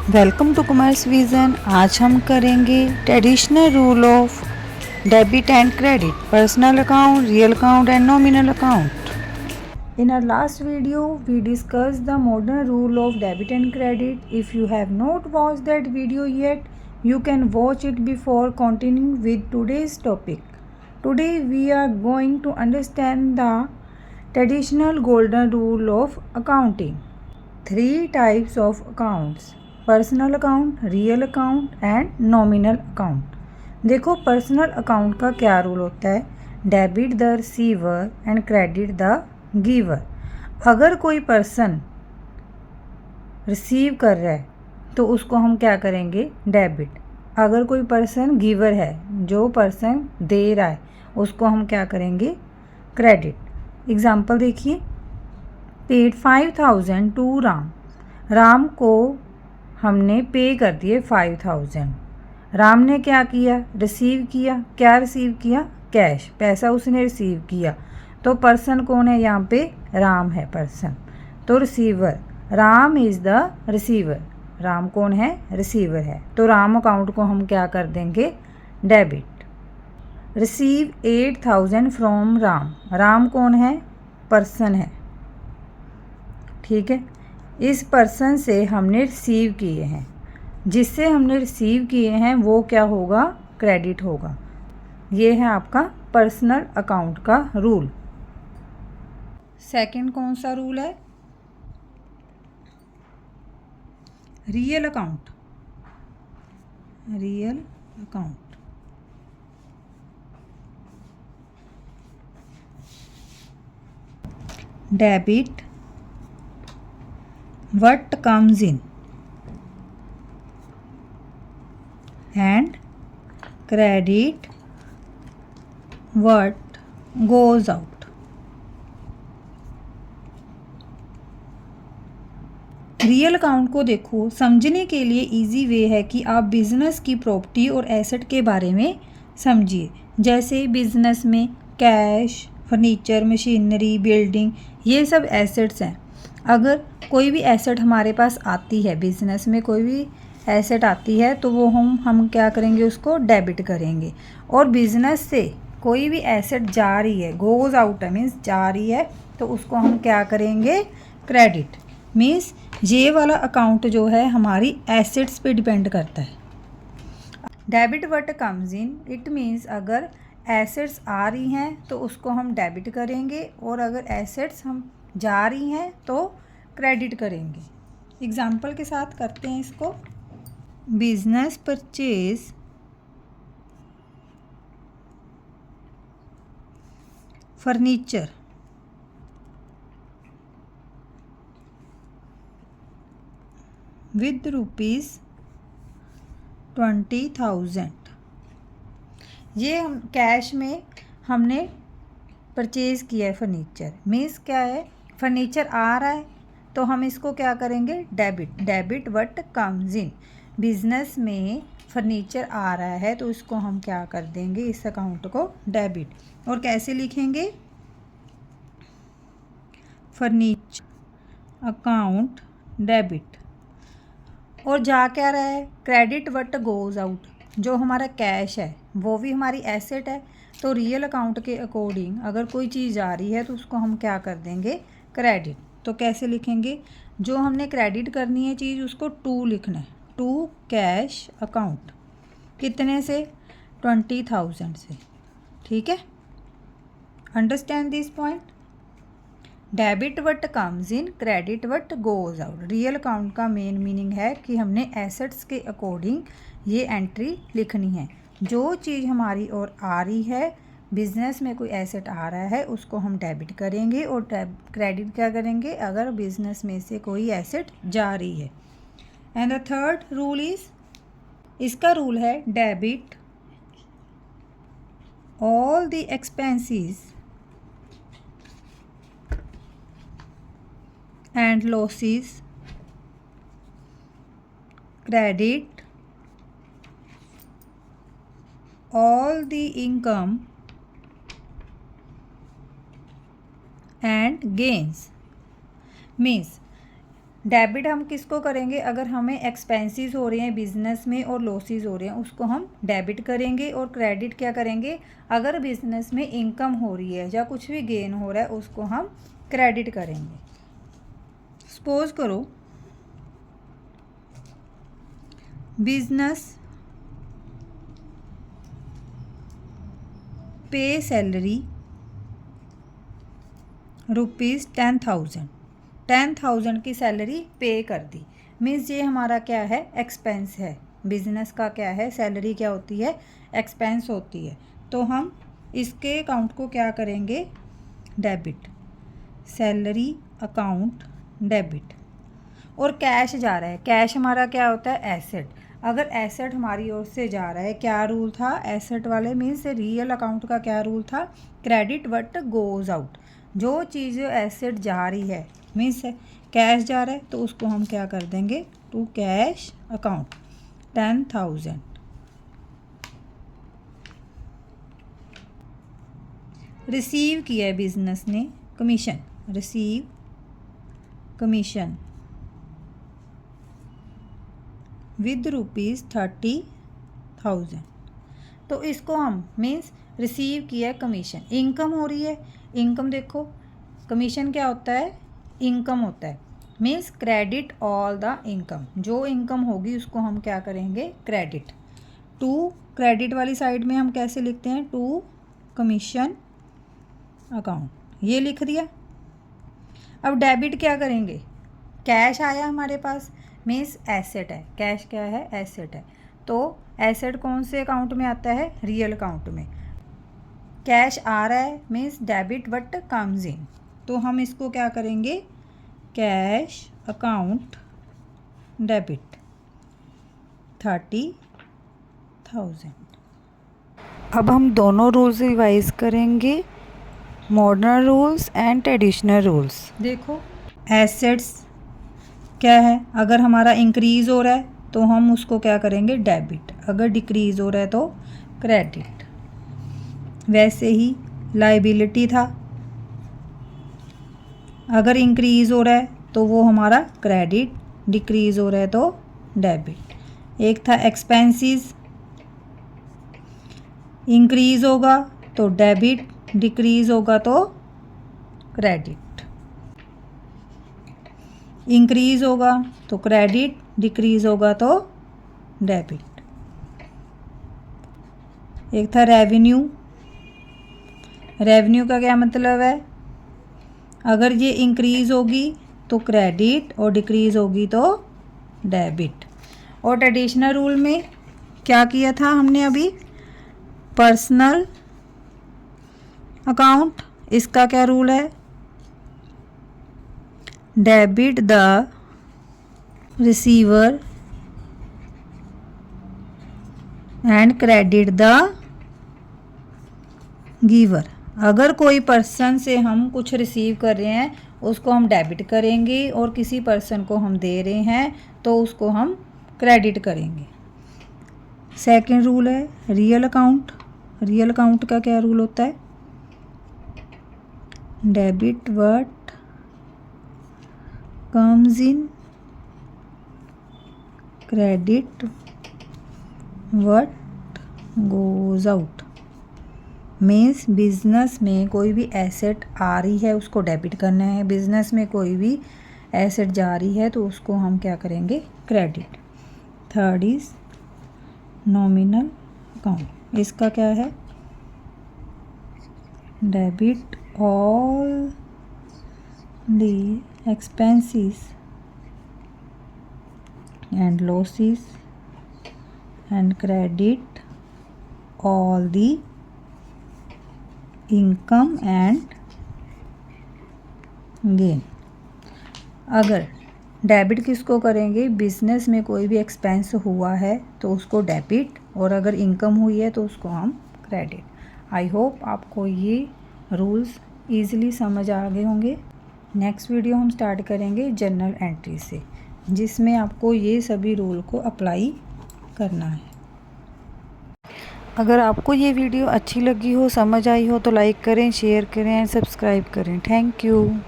Welcome to commerce vision. आज हम करेंगे traditional rule of debit and credit, personal account, real account and nominal account. In our last video, we discussed the modern rule of debit and credit. If you have not watched that video yet, you can watch it before continuing with today's topic. Today we are going to understand the traditional golden rule of accounting. Three types of accounts: personal account, real account and nominal account. देखो personal account का क्या rule होता है, debit the receiver and credit the giver. अगर कोई person receive कर रहा है तो उसको हम क्या करेंगे, डेबिट। अगर कोई पर्सन गिवर है, जो पर्सन दे रहा है, उसको हम क्या करेंगे, क्रेडिट। एग्जाम्पल देखिए, पेड 5000 टू राम। राम को हमने पे कर दिए 5000। राम ने क्या किया, रिसीव किया। क्या रिसीव किया, कैश, पैसा उसने रिसीव किया। तो पर्सन कौन है यहाँ पे, राम है पर्सन। तो receiver, Ram is the receiver. Ram कौन है, रिसीवर है। तो राम अकाउंट को हम क्या कर देंगे, debit. Receive 8000 from Ram. Ram कौन है, पर्सन है, ठीक है। इस पर्सन से हमने रिसीव किए हैं, जिससे हमने रिसीव किए हैं वो क्या होगा, क्रेडिट होगा। ये है आपका पर्सनल अकाउंट का रूल। सेकंड कौन सा रूल है, real account. Real account, debit what comes in and credit what goes out। Real account को देखो, समझने के लिए इजी वे है कि आप बिजनेस की प्रॉपर्टी और एसेट के बारे में समझिए। जैसे बिजनेस में कैश, फर्नीचर, मशीनरी, बिल्डिंग, ये सब एसेट्स हैं। अगर कोई भी एसेट हमारे पास आती है, बिजनेस में कोई भी एसेट आती है, तो वो हम क्या करेंगे, उसको डेबिट करेंगे। और बिजनेस से कोई भी एसेट जा रही है, गोज आउट मीन्स जा रही है, तो उसको हम क्या करेंगे, क्रेडिट। मीन्स ये वाला अकाउंट जो है हमारी एसेट्स पे डिपेंड करता है। Debit what comes in, it means अगर एसेट्स आ रही हैं तो उसको हम डेबिट करेंगे, और अगर एसेट्स हम जा रही हैं तो क्रेडिट करेंगे। एग्जाम्पल के साथ करते हैं इसको। Business purchase furniture with rupees 20,000। ये हम कैश में हमने परचेज़ किया है फर्नीचर। मीन्स क्या है, फर्नीचर आ रहा है तो हम इसको क्या करेंगे, debit. Debit what comes in, business में फर्नीचर आ रहा है तो इसको हम क्या कर देंगे, इस अकाउंट को डेबिट। और कैसे लिखेंगे, फर्नीचर अकाउंट डेबिट। और जा क्या रहा है, क्रेडिट व्हाट गोज आउट, जो हमारा कैश है वो भी हमारी एसेट है। तो रियल अकाउंट के अकॉर्डिंग अगर कोई चीज़ जा रही है तो उसको हम क्या कर देंगे, क्रेडिट। तो कैसे लिखेंगे, जो हमने क्रेडिट करनी है चीज़ उसको टू लिखना है, टू कैश अकाउंट। कितने से, 20,000 से, ठीक है। Understand this point. Debit what comes in, credit what goes out. Real account का मेन मीनिंग है कि हमने एसेट्स के अकॉर्डिंग ये एंट्री लिखनी है। जो चीज़ हमारी ओर आ रही है, बिजनेस में कोई एसेट आ रहा है, उसको हम डेबिट करेंगे, और क्रेडिट क्या करेंगे अगर बिजनेस में से कोई एसेट जा रही है। And the third rule is, इसका रूल है debit all the expenses and losses, credit all the income and gains। Means debit हम किसको करेंगे, अगर हमें एक्सपेंसेस हो रहे हैं बिजनेस में और लॉसेस हो रहे हैं उसको हम डेबिट करेंगे। और क्रेडिट क्या करेंगे, अगर बिजनेस में इनकम हो रही है या कुछ भी गेन हो रहा है उसको हम क्रेडिट करेंगे। सपोज करो बिजनेस पे सैलरी ₹10,000, 10,000 की सैलरी पे कर दी। मीन्स ये हमारा क्या है, एक्सपेंस है। बिजनेस का क्या है, सैलरी क्या होती है, एक्सपेंस होती है। तो हम इसके अकाउंट को क्या करेंगे, डेबिट, सैलरी अकाउंट डेबिट। और कैश जा रहा है, कैश हमारा क्या होता है, एसेट। अगर एसेट हमारी ओर से जा रहा है, क्या रूल था एसेट वाले, मीन्स रियल अकाउंट का क्या रूल था, क्रेडिट व्हाट गोज आउट। जो चीज़ एसेट जा रही है मीन्स कैश जा रहा है तो उसको हम क्या कर देंगे, टू कैश अकाउंट 10,000। रिसीव किया है बिजनेस ने कमीशन, रिसीव कमीशन विद ₹30,000। तो इसको हम मीन्स रिसीव किया है कमीशन, इनकम हो रही है। इनकम देखो, कमीशन क्या होता है, इनकम होता है। Means credit all the income, जो इनकम होगी उसको हम क्या करेंगे, क्रेडिट। टू क्रेडिट वाली साइड में हम कैसे लिखते हैं, टू कमीशन अकाउंट, ये लिख दिया। अब डेबिट क्या करेंगे, कैश आया हमारे पास, मीन्स एसेट है, कैश क्या है, एसेट है। तो एसेट कौन से अकाउंट में आता है, रियल अकाउंट में। कैश आ रहा है means debit what comes in, तो हम इसको क्या करेंगे, कैश अकाउंट डेबिट 30,000। अब हम दोनों रूल्स रिवाइज करेंगे, modern rules and traditional rules. देखो एसेट्स क्या है, अगर हमारा इंक्रीज़ हो रहा है तो हम उसको क्या करेंगे, डेबिट। अगर डिक्रीज़ हो रहा है तो क्रेडिट। वैसे ही लाइबिलिटी था, अगर इंक्रीज़ हो रहा है तो वो हमारा क्रेडिट, डिक्रीज़ हो रहा है तो डेबिट। एक था एक्सपेंसेस, इंक्रीज़ होगा तो डेबिट, डिक्रीज़ होगा तो क्रेडिट। इंक्रीज़ होगा तो क्रेडिट, डिक्रीज़ होगा तो डेबिट। एक था रेवेन्यू, रेवेन्यू का क्या मतलब है, अगर ये इंक्रीज़ होगी तो क्रेडिट और डिक्रीज़ होगी तो डेबिट। और ट्रेडिशनल रूल में क्या किया था हमने अभी, पर्सनल अकाउंट, इसका क्या रूल है, debit the receiver and credit the giver. अगर कोई पर्सन से हम कुछ रिसीव कर रहे हैं उसको हम डेबिट करेंगे और किसी पर्सन को हम दे रहे हैं तो उसको हम क्रेडिट करेंगे। सेकंड रूल है रियल अकाउंट, रियल अकाउंट का क्या रूल होता है, debit what comes in, credit what goes out. Means business में कोई भी एसेट आ रही है उसको डेबिट करना है, बिजनेस में कोई भी एसेट जा रही है तो उसको हम क्या करेंगे, credit. Third is nominal account, इसका क्या है, debit all the expenses and losses and credit all the income and gain। अगर डेबिट किसको करेंगे, बिजनेस में कोई भी एक्सपेंस हुआ है तो उसको डेबिट, और अगर इनकम हुई है तो उसको हम क्रेडिट। आई होप आपको ये रूल्स ईजिली समझ आ गए होंगे। नेक्स्ट वीडियो हम स्टार्ट करेंगे जर्नल एंट्री से, जिसमें आपको ये सभी रूल को अप्लाई करना है। अगर आपको ये वीडियो अच्छी लगी हो, समझ आई हो तो लाइक करें, शेयर करें एंड सब्सक्राइब करें। Thank you.